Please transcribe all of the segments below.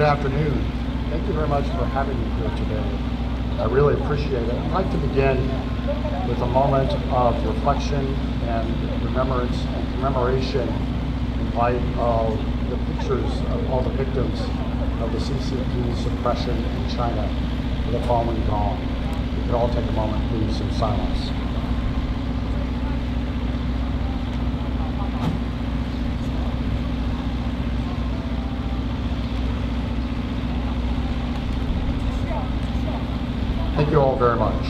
Good afternoon. Thank you very much for having me here today. I really appreciate it. I'd like to begin with a moment of reflection and remembrance and commemoration in light of the pictures of all the victims of the CCP suppression in China for the Falun Gong. We could all take a moment, please, in silence. Thank you all very much.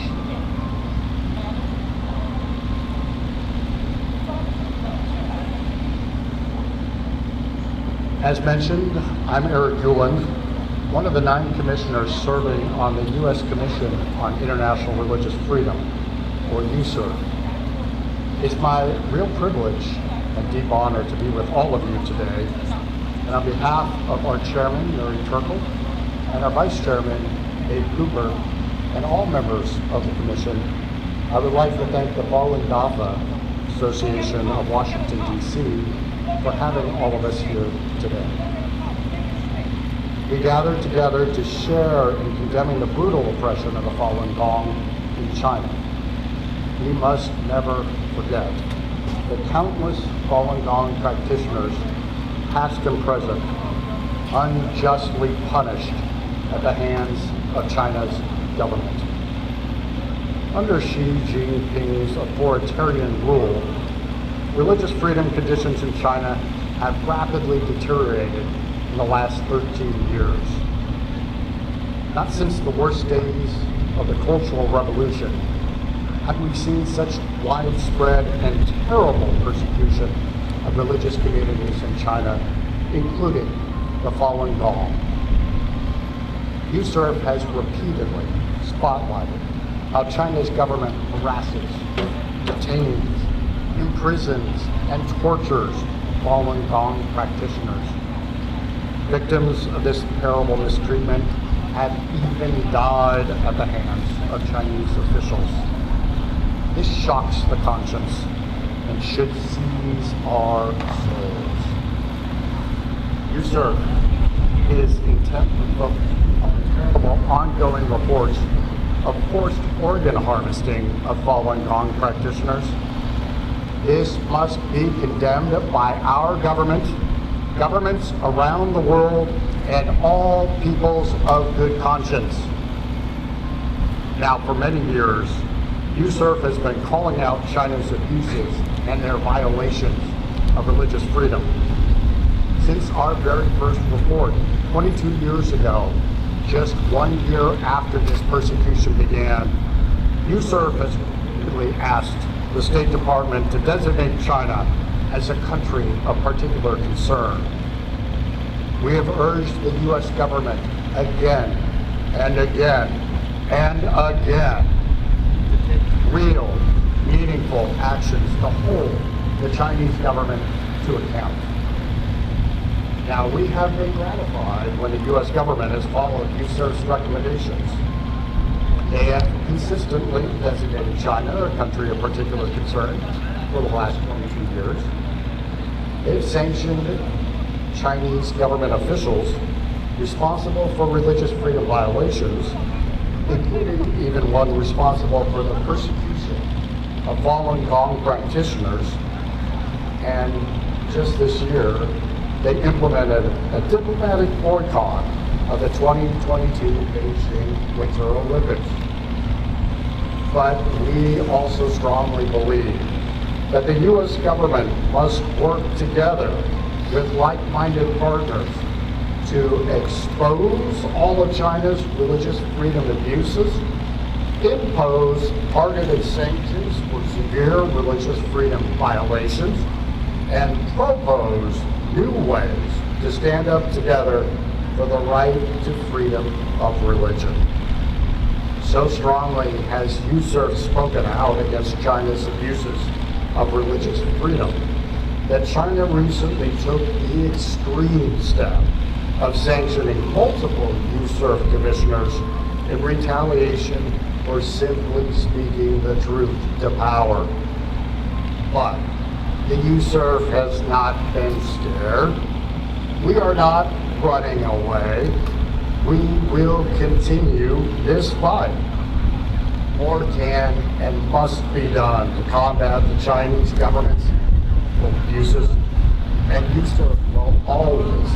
As mentioned, I'm Eric Guland, one of the 9 commissioners serving on the U.S. Commission on International Religious Freedom, or USERF. It's my real privilege and deep honor to be with all of you today. And on behalf of our chairman, Mary Turkle, and our vice chairman, Abe Cooper, and all members of the Commission, I would like to thank the Falun Gong Association of Washington, D.C. for having all of us here today. We gathered together to share in condemning the brutal oppression of the Falun Gong in China. We must never forget that countless Falun Gong practitioners, past and present, unjustly punished at the hands of China's government. Under Xi Jinping's authoritarian rule, religious freedom conditions in China have rapidly deteriorated in the last 13 years. Not since the worst days of the Cultural Revolution have we seen such widespread and terrible persecution of religious communities in China, including the Falun Gong. USERF has repeatedly spotlighted how China's government harasses, detains, imprisons, and tortures Falun Gong practitioners. Victims of this terrible mistreatment have even died at the hands of Chinese officials. This shocks the conscience and should seize our souls. USERF is intently focused on the terrible ongoing reports of forced organ harvesting of Falun Gong practitioners. This must be condemned by our government, governments around the world, and all peoples of good conscience. Now, for many years, USERF has been calling out China's abuses and their violations of religious freedom. Since our very first report 22 years ago, just 1 year after this persecution began, USERF has repeatedly asked the State Department to designate China as a country of particular concern. We have urged the U.S. government again and again and again to take real, meaningful actions to hold the Chinese government to account. Now, we have been gratified when the U.S. government has followed USERF's recommendations. They have consistently designated China a country of particular concern for the last 22 years. They've sanctioned Chinese government officials responsible for religious freedom violations, including even one responsible for the persecution of Falun Gong practitioners. And just this year, they implemented a diplomatic boycott of the 2022 Beijing Winter Olympics. But we also strongly believe that the U.S. government must work together with like-minded partners to expose all of China's religious freedom abuses, impose targeted sanctions for severe religious freedom violations, and propose new ways to stand up together for the right to freedom of religion. So strongly has USERF spoken out against China's abuses of religious freedom that China recently took the extreme step of sanctioning multiple USERF commissioners in retaliation for simply speaking the truth to power. But the USERF has not been scared. We are not running away. We will continue this fight. More can and must be done to combat the Chinese government's abuses, and USERF will always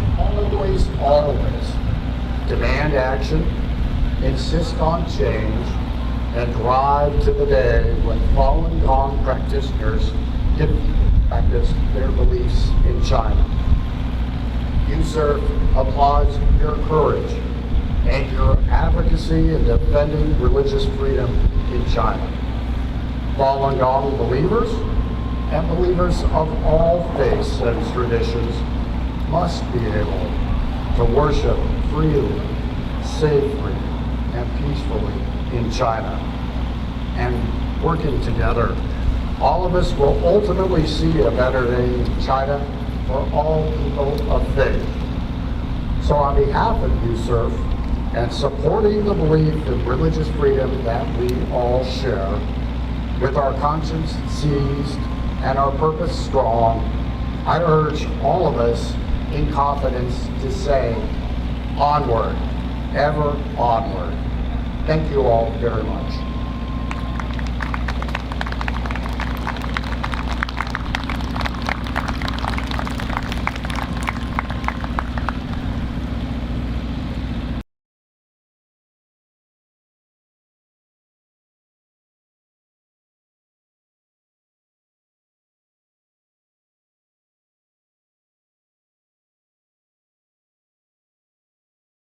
demand action, insist on change, and drive to the day when Falun Gong practitioners can practice their beliefs in China. USERF applauds your courage and your advocacy in defending religious freedom in China. Falun Gong believers and believers of all faiths and traditions must be able to worship freely, safely, and peacefully in China. And working together, all of us will ultimately see a better day in China for all people of faith. So on behalf of USERF, and supporting the belief in religious freedom that we all share, with our conscience seized and our purpose strong, I urge all of us in confidence to say, onward, ever onward. Thank you all very much.